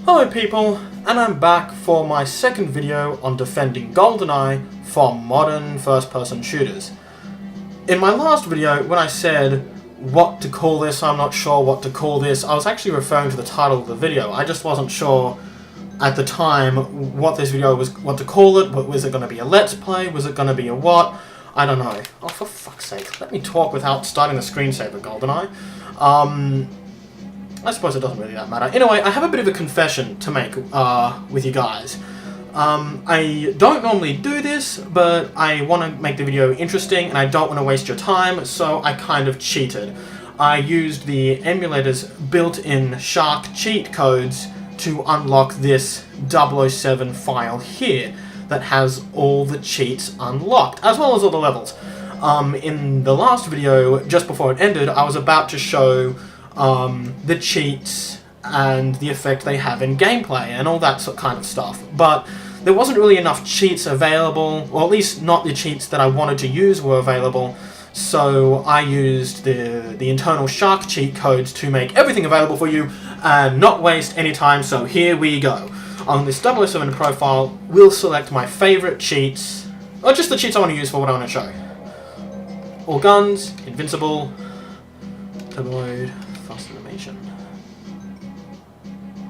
Hello people, and I'm back for my second video on defending Goldeneye from modern first-person shooters. In my last video, when I said what to call this, I'm not sure what to call this, I was actually referring to the title of the video. I just wasn't sure at the time what this video was, what to call it. Was it going to be a let's play? Was it going to be a what? I don't know. Oh, for fuck's sake, let me talk without starting the screensaver, Goldeneye. I suppose it doesn't really that matter. Anyway, I have a bit of a confession to make with you guys. I don't normally do this, but I want to make the video interesting and I don't want to waste your time, so I kind of cheated. I used the emulator's built-in Shark cheat codes to unlock this 007 file here that has all the cheats unlocked, as well as all the levels. In the last video, just before it ended, I was about to show the cheats and the effect they have in gameplay and all that kind of stuff. But there wasn't really enough cheats available, or at least not the cheats that I wanted to use were available, so I used the internal Shark cheat codes to make everything available for you and not waste any time, so here we go. On this 007 profile, we'll select my favourite cheats, or just the cheats I want to use for what I want to show. All guns, invincible, turbo mode, fast animation.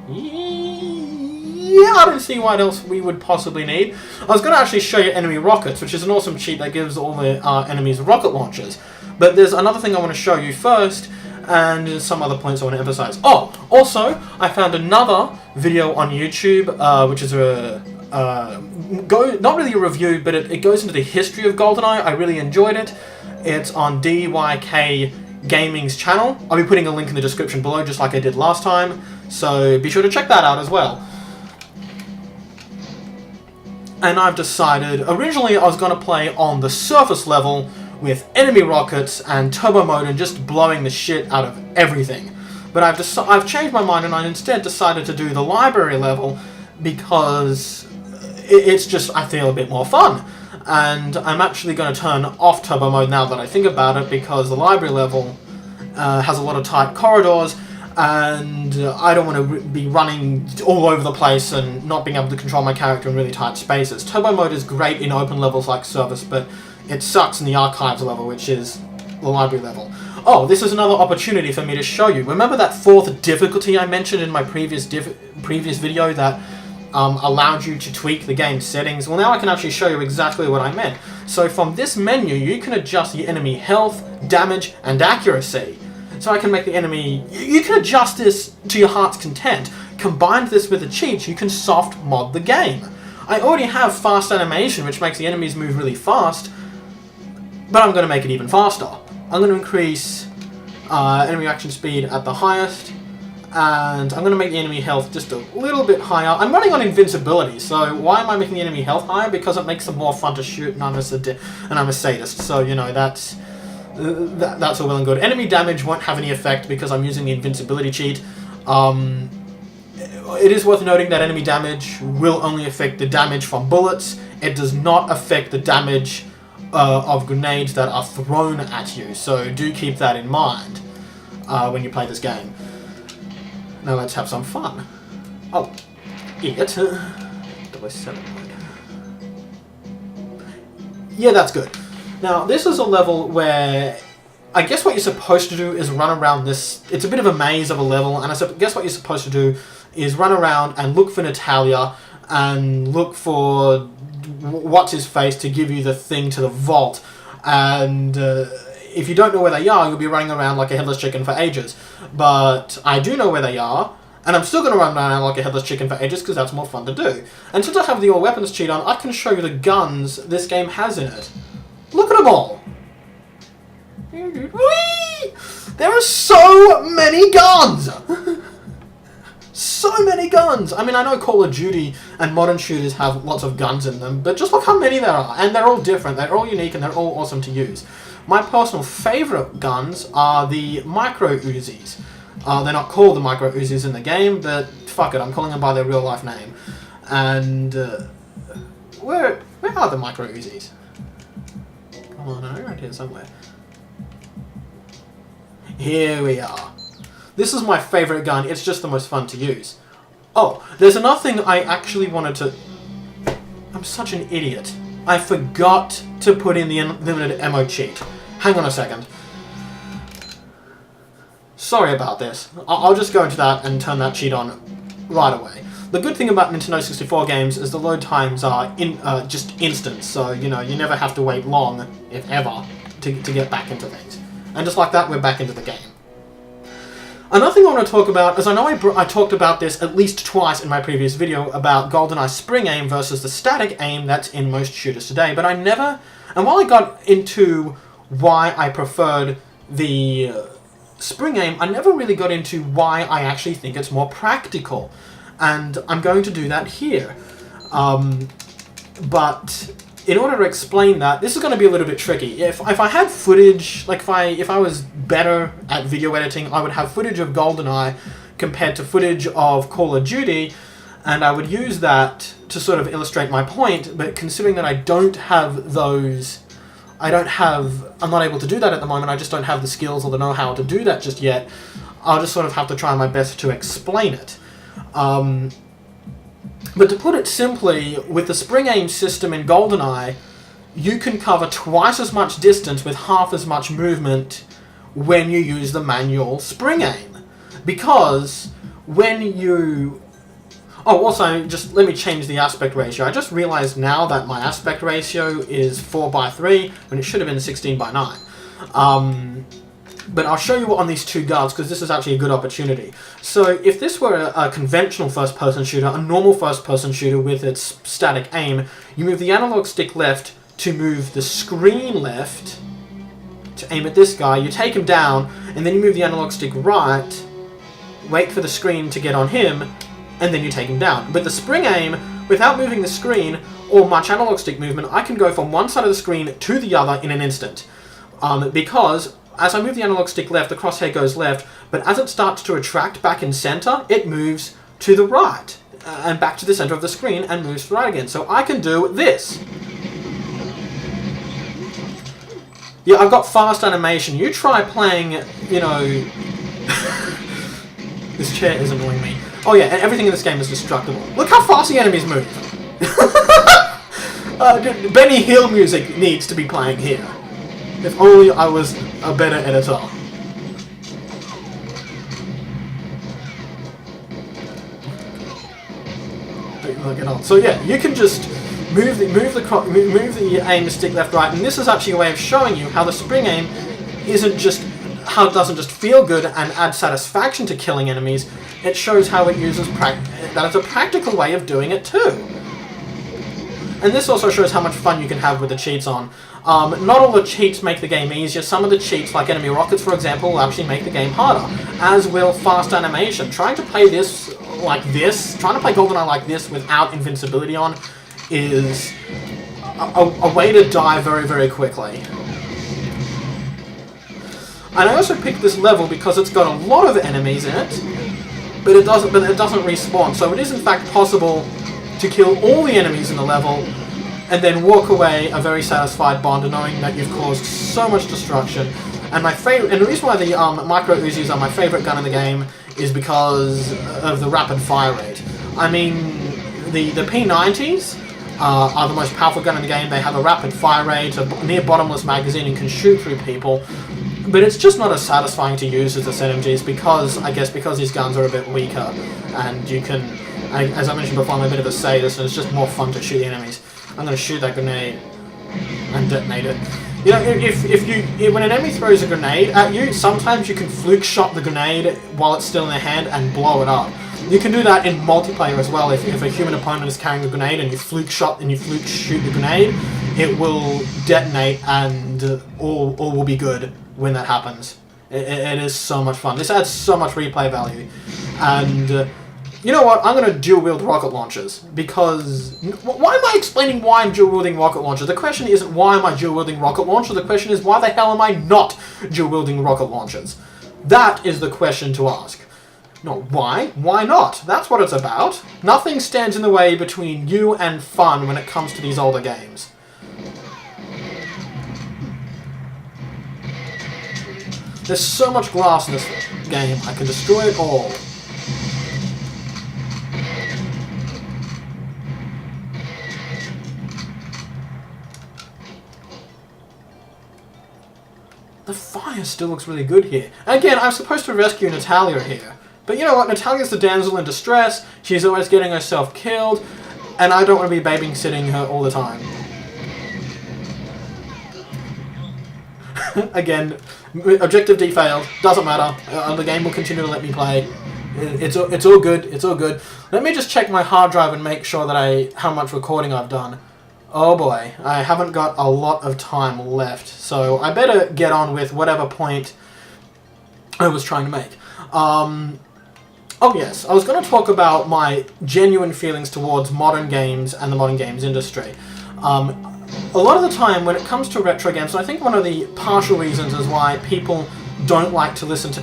Yeah, I don't see what else we would possibly need. I was going to actually show you enemy rockets, which is an awesome cheat that gives all the enemies rocket launchers. But there's another thing I want to show you first, and some other points I want to emphasize. Oh, also, I found another video on YouTube, which is not really a review, but it goes into the history of GoldenEye. I really enjoyed it. It's on DYK Gaming's channel. I'll be putting a link in the description below, just like I did last time, so be sure to check that out as well. And I've decided, originally I was going to play on the surface level with enemy rockets and turbo mode and just blowing the shit out of everything. But I've changed my mind and I instead decided to do the library level because it's just, I feel, a bit more fun. And I'm actually going to turn off turbo mode now that I think about it, because the library level has a lot of tight corridors and I don't want to be running all over the place and not being able to control my character in really tight spaces. Turbo mode is great in open levels like Service, but it sucks in the archives level, which is the library level. Oh, this is another opportunity for me to show you. Remember that fourth difficulty I mentioned in my previous video that allowed you to tweak the game's settings? Well, now I can actually show you exactly what I meant. So from this menu, you can adjust the enemy health, damage, and accuracy. So I can make the enemy... You can adjust this to your heart's content. Combine this with the cheats, you can soft mod the game. I already have fast animation, which makes the enemies move really fast, but I'm going to make it even faster. I'm going to increase enemy reaction speed at the highest, and I'm going to make the enemy health just a little bit higher. I'm running on invincibility, so why am I making the enemy health higher? Because it makes them more fun to shoot, and I'm a sadist, so, you know, that's all well and good. Enemy damage won't have any effect because I'm using the invincibility cheat. It is worth noting that enemy damage will only affect the damage from bullets. It does not affect the damage of grenades that are thrown at you, so do keep that in mind when you play this game. Now let's have some fun. Oh, idiot. 007 mode. Yeah, that's good. Now, this is a level where I guess what you're supposed to do is run around this. It's a bit of a maze of a level, and I guess what you're supposed to do is run around and look for Natalia and look for what's-his-face to give you the thing to the vault. And if you don't know where they are, you'll be running around like a headless chicken for ages. But I do know where they are, and I'm still going to run around like a headless chicken for ages because that's more fun to do. And since I have the all-weapons cheat on, I can show you the guns this game has in it. Look at them all! Whee! There are so many guns! So many guns! I mean, I know Call of Duty and modern shooters have lots of guns in them, but just look how many there are. And they're all different, they're all unique, and they're all awesome to use. My personal favourite guns are the micro Uzis. They're not called the micro Uzis in the game, but fuck it, I'm calling them by their real life name. And where are the micro Uzis? Come on, no, right here somewhere. Here we are. This is my favourite gun, it's just the most fun to use. Oh, there's another thing I actually wanted to... I'm such an idiot. I forgot to put in the unlimited ammo cheat. Hang on a second. Sorry about this. I'll just go into that and turn that cheat on right away. The good thing about Nintendo 64 games is the load times are just instant, so, you know, you never have to wait long, if ever, to get back into things. And just like that, we're back into the game. Another thing I want to talk about is I know I talked about this at least twice in my previous video about Goldeneye spring aim versus the static aim that's in most shooters today, but I never... And while I got into why I preferred the spring aim, I never really got into why I actually think it's more practical. And I'm going to do that here. But in order to explain that, this is going to be a little bit tricky. If I had footage, like if I was better at video editing, I would have footage of Goldeneye compared to footage of Call of Duty, and I would use that to sort of illustrate my point, but considering that I don't have those... I'm not able to do that at the moment, I just don't have the skills or the know-how to do that just yet, I'll just sort of have to try my best to explain it. But to put it simply, with the spring aim system in Goldeneye, you can cover twice as much distance with half as much movement when you use the manual spring aim. Because when you... Oh, also, just let me change the aspect ratio. I just realized now that my aspect ratio is 4:3, when it should have been 16:9. But I'll show you on these two guards, because this is actually a good opportunity. So, if this were a conventional first-person shooter, a normal first-person shooter with its static aim, you move the analog stick left to move the screen left to aim at this guy, you take him down, and then you move the analog stick right, wait for the screen to get on him, and then you take him down. With the spring aim, without moving the screen or much analog stick movement, I can go from one side of the screen to the other in an instant. Because as I move the analog stick left, the crosshair goes left, but as it starts to retract back in center, it moves to the right, and back to the center of the screen, and moves to the right again. So I can do this. Yeah, I've got fast animation. You try playing, you know... This chair is annoying me. Oh yeah, and everything in this game is destructible. Look how fast the enemies move! Benny Hill music needs to be playing here. If only I was a better editor. Look it on. So yeah, you can just move the aim stick left, right, and this is actually a way of showing you how the spring aim doesn't just feel good and add satisfaction to killing enemies. It shows how it uses that it's a practical way of doing it too. And this also shows how much fun you can have with the cheats on. Not all the cheats make the game easier. Some of the cheats, like enemy rockets for example, will actually make the game harder, as will fast animation. Trying to play this like this, trying to play Goldeneye like this without invincibility on is a way to die very, very quickly. And I also picked this level because it's got a lot of enemies in it, but it doesn't respawn. So it is in fact possible to kill all the enemies in the level and then walk away a very satisfied Bond, knowing that you've caused so much destruction. And the reason why the micro Uzis are my favorite gun in the game is because of the rapid fire rate. I mean, the P90s are the most powerful gun in the game. They have a rapid fire rate, a near bottomless magazine, and can shoot through people. But it's just not as satisfying to use as the SMGs because these guns are a bit weaker, and you can, as I mentioned before, I'm a bit of a sadist, and it's just more fun to shoot the enemies. I'm going to shoot that grenade and detonate it. You know, when an enemy throws a grenade at you, sometimes you can fluke shot the grenade while it's still in their hand and blow it up. You can do that in multiplayer as well. If a human opponent is carrying a grenade and you fluke shoot the grenade, it will detonate and all will be good when that happens. It is so much fun. This adds so much replay value. And you know what? I'm going to dual-wield rocket launchers, because... Why am I explaining why I'm dual-wielding rocket launchers? The question isn't why am I dual-wielding rocket launchers, the question is why the hell am I not dual-wielding rocket launchers? That is the question to ask. Not why, why not? That's what it's about. Nothing stands in the way between you and fun when it comes to these older games. There's so much glass in this game, I can destroy it all. the fire still looks really good here. And again, I'm supposed to rescue Natalia here. But you know what? Natalia's the damsel in distress. She's always getting herself killed. And I don't want to be babysitting her all the time. Again, objective D failed. Doesn't matter. The game will continue to let me play. It's all good. It's all good. Let me just check my hard drive and make sure that how much recording I've done. Oh boy, I haven't got a lot of time left, so I better get on with whatever point I was trying to make. Oh yes, I was going to talk about my genuine feelings towards modern games and the modern games industry. A lot of the time when it comes to retro games, and I think one of the partial reasons is why people don't like to listen to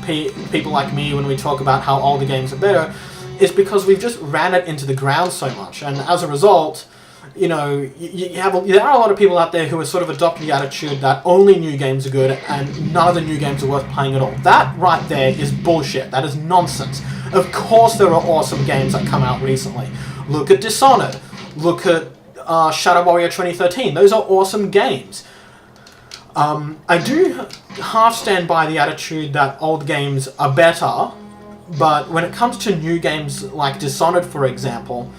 people like me when we talk about how older games are better, is because we've just ran it into the ground so much, and as a result, you know, there are a lot of people out there who are sort of adopting the attitude that only new games are good and none of the new games are worth playing at all. That right there is bullshit. That is nonsense. Of course there are awesome games that come out recently. Look at Dishonored. Look at Shadow Warrior 2013. Those are awesome games. I do half stand by the attitude that old games are better, but when it comes to new games like Dishonored, for example,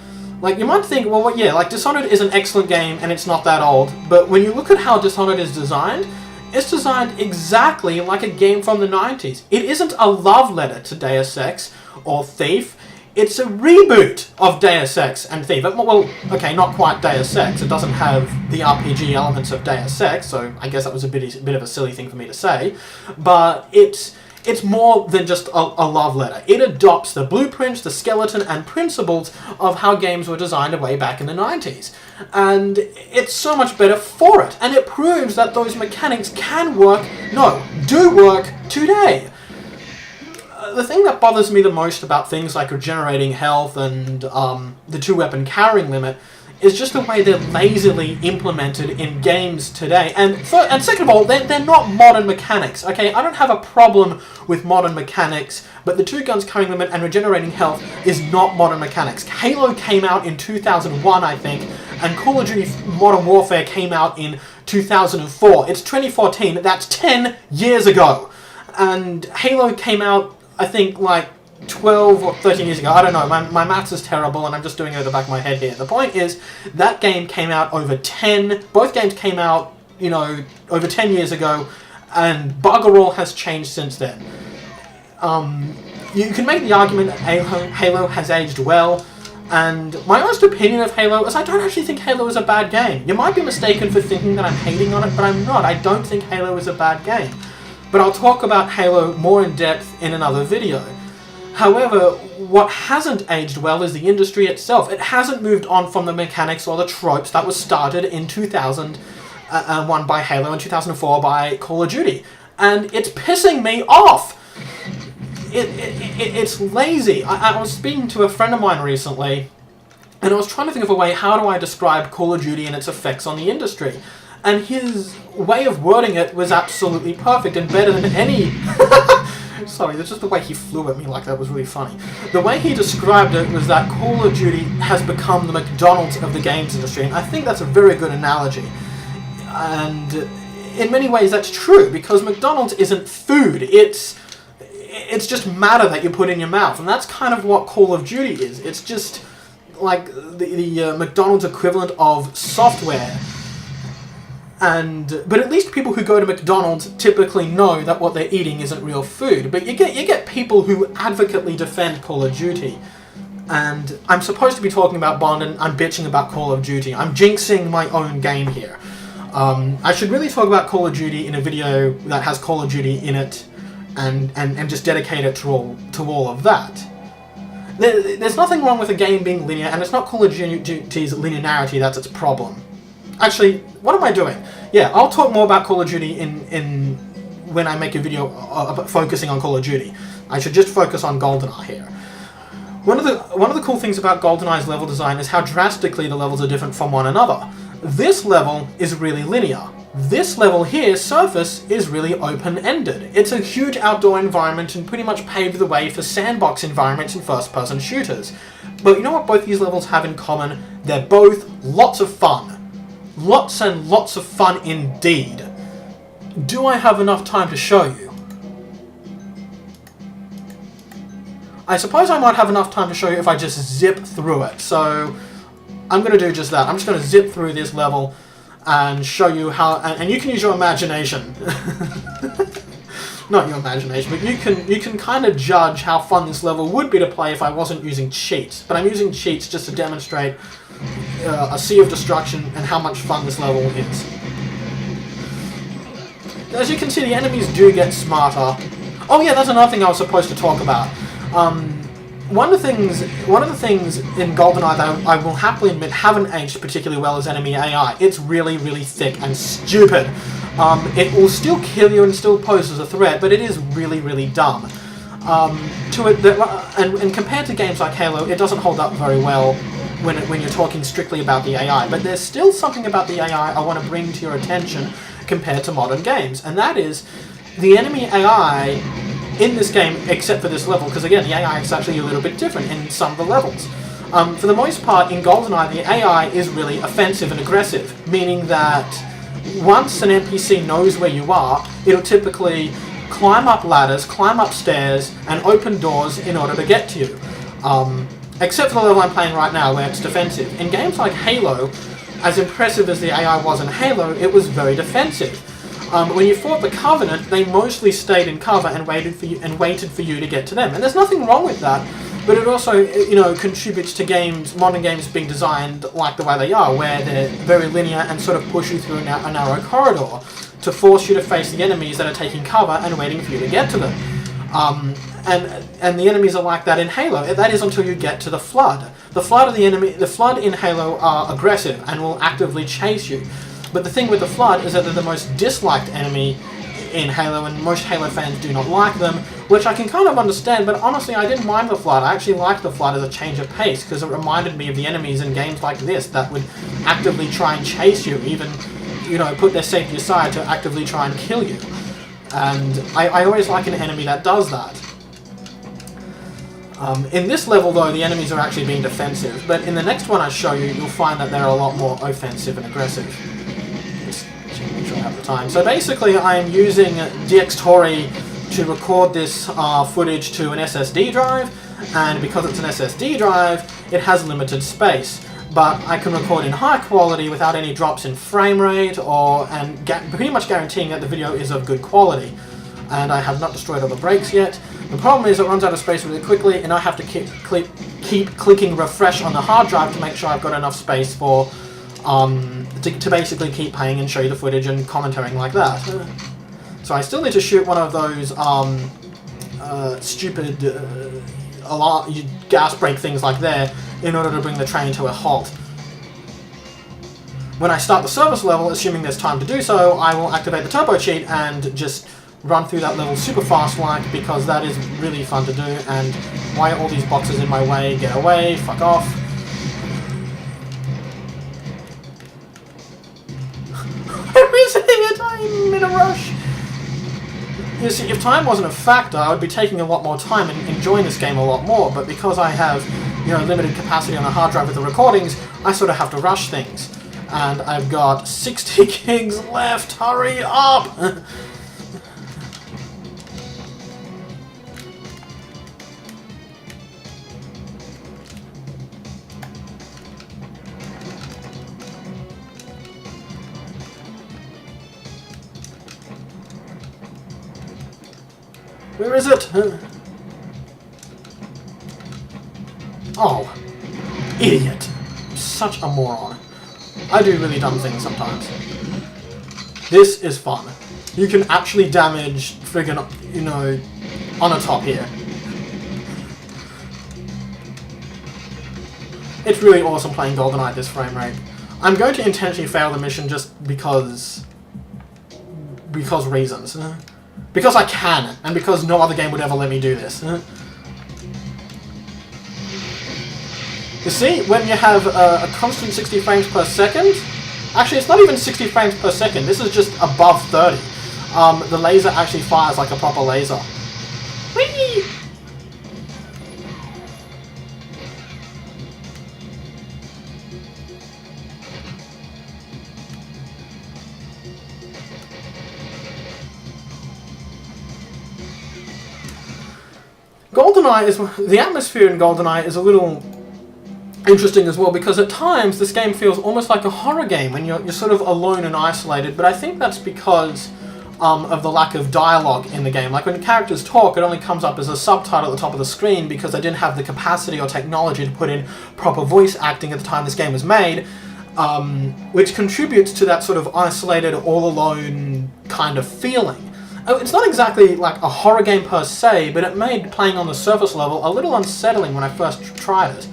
like, you might think, well, yeah, like, Dishonored is an excellent game and it's not that old, but when you look at how Dishonored is designed, it's designed exactly like a game from the 90s. It isn't a love letter to Deus Ex or Thief. It's a reboot of Deus Ex and Thief. Well, okay, not quite Deus Ex. It doesn't have the RPG elements of Deus Ex, so I guess that was a bit of a silly thing for me to say. But it's more than just a love letter. It adopts the blueprints, the skeleton, and principles of how games were designed way back in the 90s. And it's so much better for it. And it proves that those mechanics can work, do work today. The thing that bothers me the most about things like regenerating health and the 2-weapon carrying limit is just the way they're lazily implemented in games today. And second of all, they're not modern mechanics, okay? I don't have a problem with modern mechanics, but the 2 guns carrying limit and regenerating health is not modern mechanics. Halo came out in 2001, I think, and Call of Duty Modern Warfare came out in 2004. It's 2014, that's 10 years ago. And Halo came out, I think, like 12 or 13 years ago. I don't know, my maths is terrible and I'm just doing it at the back of my head here. The point is, that game came out both games came out, you know, over 10 years ago, and bugger all has changed since then. You can make the argument that Halo has aged well, and my honest opinion of Halo is I don't actually think Halo is a bad game. You might be mistaken for thinking that I'm hating on it, but I'm not. I don't think Halo is a bad game. But I'll talk about Halo more in depth in another video. However, what hasn't aged well is the industry itself. It hasn't moved on from the mechanics or the tropes that was started in 2001 by Halo and 2004 by Call of Duty. And it's pissing me off! It's lazy. I was speaking to a friend of mine recently, and I was trying to think of a way, how do I describe Call of Duty and its effects on the industry? And his way of wording it was absolutely perfect and better than any... Sorry, that's just the way he flew at me like that was really funny. The way he described it was that Call of Duty has become the McDonald's of the games industry, and I think that's a very good analogy. And in many ways that's true, because McDonald's isn't food, it's just matter that you put in your mouth, and that's kind of what Call of Duty is. It's just like the McDonald's equivalent of software. But at least people who go to McDonald's typically know that what they're eating isn't real food. But you get people who advocately defend Call of Duty. And I'm supposed to be talking about Bond, and I'm bitching about Call of Duty. I'm jinxing my own game here. I should really talk about Call of Duty in a video that has Call of Duty in it, and just dedicate it to all of that. There's nothing wrong with a game being linear, and it's not Call of Duty's linearity that's its problem. Actually, what am I doing? Yeah, I'll talk more about Call of Duty in when I make a video focusing on Call of Duty. I should just focus on Goldeneye here. One of the cool things about Goldeneye's level design is how drastically the levels are different from one another. This level is really linear. This level here, Surface, is really open-ended. It's a huge outdoor environment and pretty much paved the way for sandbox environments and first-person shooters. But you know what both these levels have in common? They're both lots of fun. Lots and lots of fun indeed. do I have enough time to show you? I suppose I might have enough time to show you if I just zip through it. So I'm going to do just that. I'm just going to zip through this level and show you how, and you can use your imagination. Not your imagination, but you can kind of judge how fun this level would be to play if I wasn't using cheats. But I'm using cheats just to demonstrate a sea of destruction and how much fun this level is. As you can see, the enemies do get smarter. Oh yeah, that's another thing I was supposed to talk about. One of the things in Goldeneye that I will happily admit haven't aged particularly well is enemy AI. It's really, really thick and stupid. It will still kill you and still pose as a threat, but it is really, really dumb. And compared to games like Halo, it doesn't hold up very well when you're talking strictly about the AI. But there's still something about the AI I want to bring to your attention compared to modern games, and that is the enemy AI in this game, except for this level, because again, the AI is actually a little bit different in some of the levels. For the most part, in Goldeneye, the AI is really offensive and aggressive, meaning that once an NPC knows where you are, it'll typically climb up ladders, climb up stairs, and open doors in order to get to you. Except for the level I'm playing right now, where it's defensive. In games like Halo, as impressive as the AI was in Halo, it was very defensive. When you fought the Covenant, they mostly stayed in cover and waited for you to get to them. And there's nothing wrong with that, but it also, contributes to modern games being designed like the way they are, where they're very linear and sort of push you through a narrow corridor to force you to face the enemies that are taking cover and waiting for you to get to them. And the enemies are like that in Halo. That is until you get to the Flood. The Flood in Halo are aggressive and will actively chase you. But the thing with the Flood is that they're the most disliked enemy in Halo, and most Halo fans do not like them, which I can kind of understand, but honestly I didn't mind the Flood. I actually liked the Flood as a change of pace, because it reminded me of the enemies in games like this that would actively try and chase you, even, put their safety aside to actively try and kill you. And I always like an enemy that does that. In this level, though, the enemies are actually being defensive, but in the next one I show you, you'll find that they're a lot more offensive and aggressive. Just make sure I have the time. So basically, I am using DxTory to record this footage to an SSD drive, and because it's an SSD drive, it has limited space. But I can record in high quality without any drops in frame rate, and pretty much guaranteeing that the video is of good quality. And I have not destroyed all the brakes yet. The problem is it runs out of space really quickly, and I have to keep clicking refresh on the hard drive to make sure I've got enough space for to basically keep playing and show you the footage and commentating like that. So I still need to shoot one of those stupid gas brake things like there in order to bring the train to a halt. When I start the service level, assuming there's time to do so, I will activate the turbo cheat and just run through that level super fast because that is really fun to do. And why are all these boxes in my way? Get away, fuck off. Where is it? I'm in a rush. You see, if time wasn't a factor, I would be taking a lot more time and enjoying this game a lot more, but because I have, limited capacity on the hard drive with the recordings, I sort of have to rush things. And I've got 60 gigs left, hurry up! Where is it? Oh, idiot. Such a moron. I do really dumb things sometimes. This is fun. You can actually damage friggin', on a top here. It's really awesome playing Goldeneye at this frame rate. I'm going to intentionally fail the mission just because reasons. Because I can, and because no other game would ever let me do this. You see, when you have a constant 60 frames per second, actually it's not even 60 frames per second, this is just above 30. The laser actually fires like a proper laser. Whee! the atmosphere in Goldeneye is a little interesting as well, because at times this game feels almost like a horror game when you're sort of alone and isolated, but I think that's because of the lack of dialogue in the game. Like when characters talk, it only comes up as a subtitle at the top of the screen because they didn't have the capacity or technology to put in proper voice acting at the time this game was made, which contributes to that sort of isolated, all alone kind of feeling. It's not exactly like a horror game per se, but it made playing on the surface level a little unsettling when I first tried it.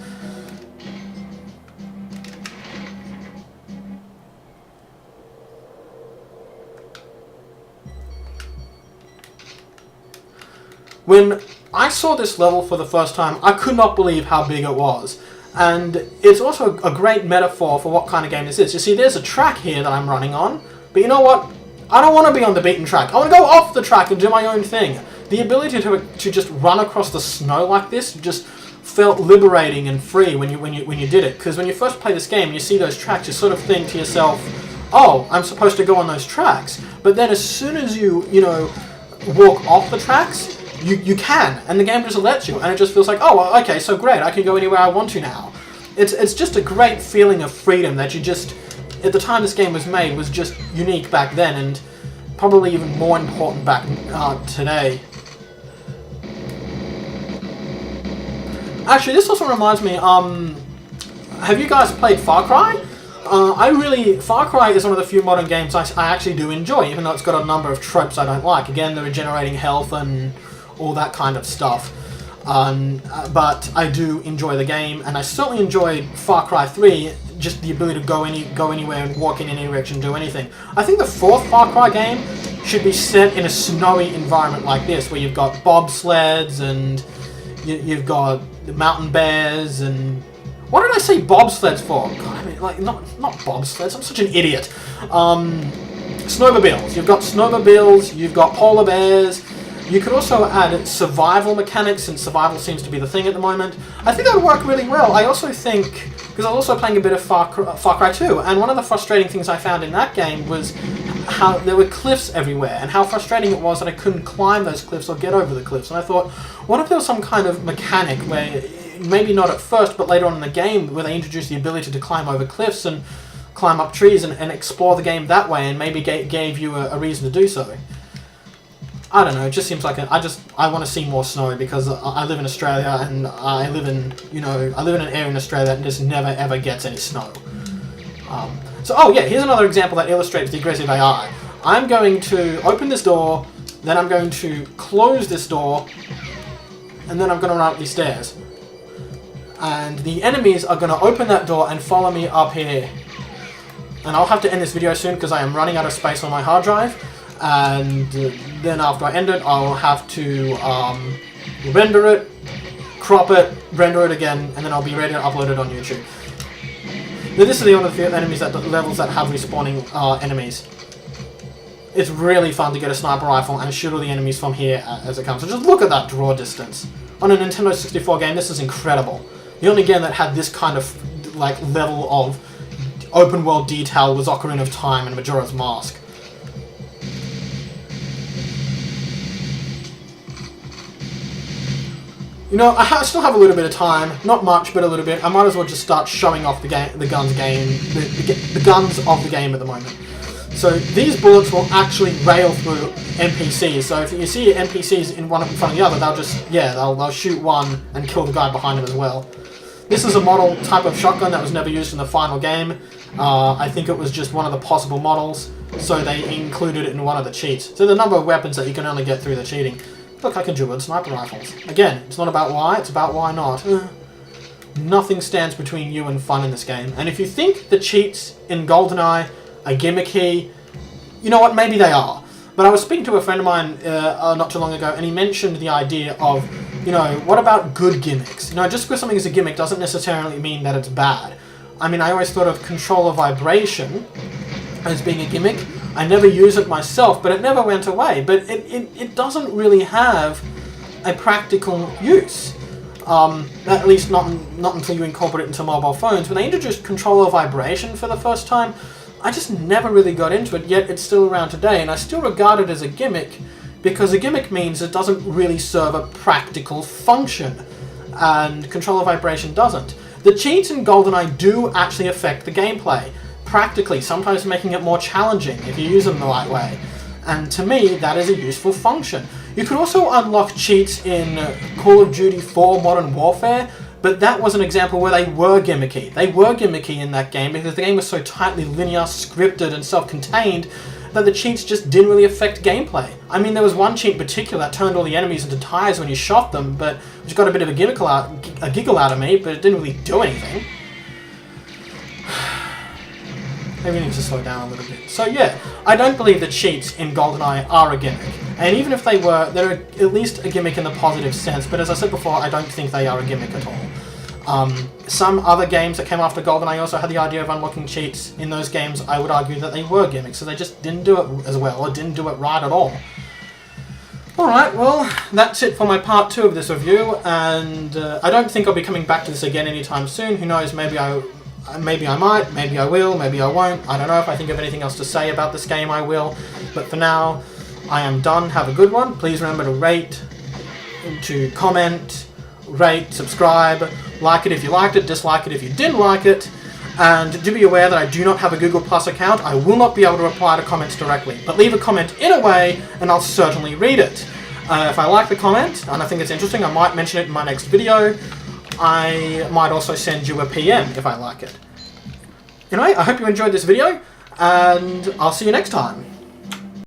When I saw this level for the first time, I could not believe how big it was. And it's also a great metaphor for what kind of game this is. You see, there's a track here that I'm running on, but you know what? I don't want to be on the beaten track. I want to go off the track and do my own thing. The ability to just run across the snow like this just felt liberating and free when you did it. Because when you first play this game and you see those tracks, you sort of think to yourself, oh, I'm supposed to go on those tracks. But then as soon as you walk off the tracks, you can, and the game just lets you, and it just feels like, oh, okay, so great, I can go anywhere I want to now. It's just a great feeling of freedom that you just, at the time this game was made, was just unique back then, and probably even more important back today. Actually, this also reminds me, have you guys played Far Cry? Far Cry is one of the few modern games I actually do enjoy, even though it's got a number of tropes I don't like. Again, the regenerating health and all that kind of stuff. But I do enjoy the game, and I certainly enjoyed Far Cry 3, just the ability to go anywhere and walk in any direction, do anything. I think the fourth Far Cry game should be set in a snowy environment like this, where you've got bobsleds and you've got the mountain bears and... What did I say bobsleds for? God, I mean, like, not bobsleds, I'm such an idiot. Snowmobiles. You've got snowmobiles, you've got polar bears. You could also add survival mechanics, since survival seems to be the thing at the moment. I think that would work really well. I also think, because I was also playing a bit of Far Cry 2, and one of the frustrating things I found in that game was how there were cliffs everywhere, and how frustrating it was that I couldn't climb those cliffs or get over the cliffs. And I thought, what if there was some kind of mechanic where, maybe not at first, but later on in the game, where they introduced the ability to climb over cliffs and climb up trees and explore the game that way, and maybe gave you a reason to do so. I don't know, it just seems like I want to see more snow, because I live in Australia, and I live in an area in Australia that just never ever gets any snow. Oh yeah, here's another example that illustrates the aggressive AI. I'm going to open this door, then I'm going to close this door, and then I'm going to run up these stairs. And the enemies are going to open that door and follow me up here. And I'll have to end this video soon because I am running out of space on my hard drive. And then after I end it, I'll have to render it, crop it, render it again, and then I'll be ready to upload it on YouTube. Now this is the only enemies levels that have respawning enemies. It's really fun to get a sniper rifle and shoot all the enemies from here as it comes. So just look at that draw distance. On a Nintendo 64 game, this is incredible. The only game that had this kind of level of open world detail was Ocarina of Time and Majora's Mask. You know, I still have a little bit of time, not much, but a little bit. I might as well just start showing off the guns of the game at the moment. So these bullets will actually rail through NPCs. So if you see NPCs in one in front of the other, they'll shoot one and kill the guy behind him as well. This is a model type of shotgun that was never used in the final game. I think it was just one of the possible models, so they included it in one of the cheats. So the number of weapons that you can only get through the cheating. Look, I can do it with sniper rifles. Again, it's not about why, it's about why not. Nothing stands between you and fun in this game. And if you think the cheats in Goldeneye are gimmicky, you know what, maybe they are. But I was speaking to a friend of mine not too long ago, and he mentioned the idea of, what about good gimmicks? Just because something is a gimmick doesn't necessarily mean that it's bad. I mean, I always thought of controller vibration as being a gimmick. I never use it myself, but it never went away. But it doesn't really have a practical use. At least not until you incorporate it into mobile phones. When they introduced controller vibration for the first time, I just never really got into it, yet it's still around today, and I still regard it as a gimmick because a gimmick means it doesn't really serve a practical function, and controller vibration doesn't. The cheats in Goldeneye do actually affect the gameplay, practically, sometimes making it more challenging if you use them the right way. And to me, that is a useful function. You could also unlock cheats in Call of Duty 4 Modern Warfare, but that was an example where they were gimmicky. They were gimmicky in that game because the game was so tightly linear, scripted, and self-contained that the cheats just didn't really affect gameplay. I mean, there was one cheat in particular that turned all the enemies into tires when you shot them, but which got a bit of a giggle out of me, but it didn't really do anything. Maybe I need to slow down a little bit. So yeah, I don't believe the cheats in Goldeneye are a gimmick. And even if they were, they're at least a gimmick in the positive sense, but as I said before, I don't think they are a gimmick at all. Some other games that came after Goldeneye also had the idea of unlocking cheats. In those games, I would argue that they were gimmicks, so they just didn't do it as well, or didn't do it right at all. Alright, well, that's it for my part 2 of this review, and I don't think I'll be coming back to this again anytime soon. Who knows, maybe I might, maybe I will, maybe I won't. I don't know. If I think of anything else to say about this game, I will. But for now, I am done. Have a good one. Please remember to rate, to comment, rate, subscribe, like it if you liked it, dislike it if you didn't like it. And do be aware that I do not have a Google Plus account. I will not be able to reply to comments directly. But leave a comment in a way, and I'll certainly read it. If I like the comment, and I think it's interesting, I might mention it in my next video. I might also send you a PM if I like it. Anyway, I hope you enjoyed this video, and I'll see you next time.